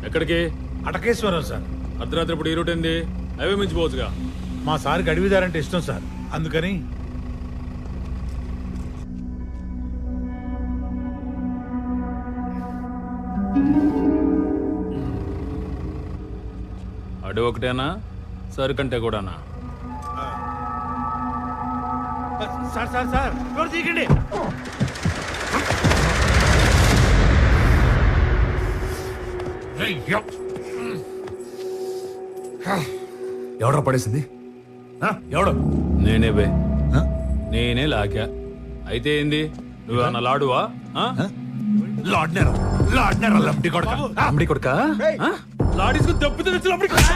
ఎక్కడికి? అటకేశ్వరం సార్. అర్ధరాత్రి ఇప్పుడు ఈ రూట్ ఏంది? హైవే మించిపోవచ్చుగా. మా సార్కి అడవిదారంటే ఇష్టం సార్, అందుకని. అడవి ఒకటేనా, సరుకంటే కూడానా? సార్ సార్ సార్ డోర్ తీయకండి. ఎవడో పడేసింది? ఎవడో? నేనే బే, నేనే లాకా. అయితే ఏంది, నువ్వేమన్నా లాడువా? లాడ్నేరా లంబడి కొడక. లంబడి కొడక లాడీస్కు దెబ్బతో వచ్చినప్పుడు తిరుగుతున్నావు.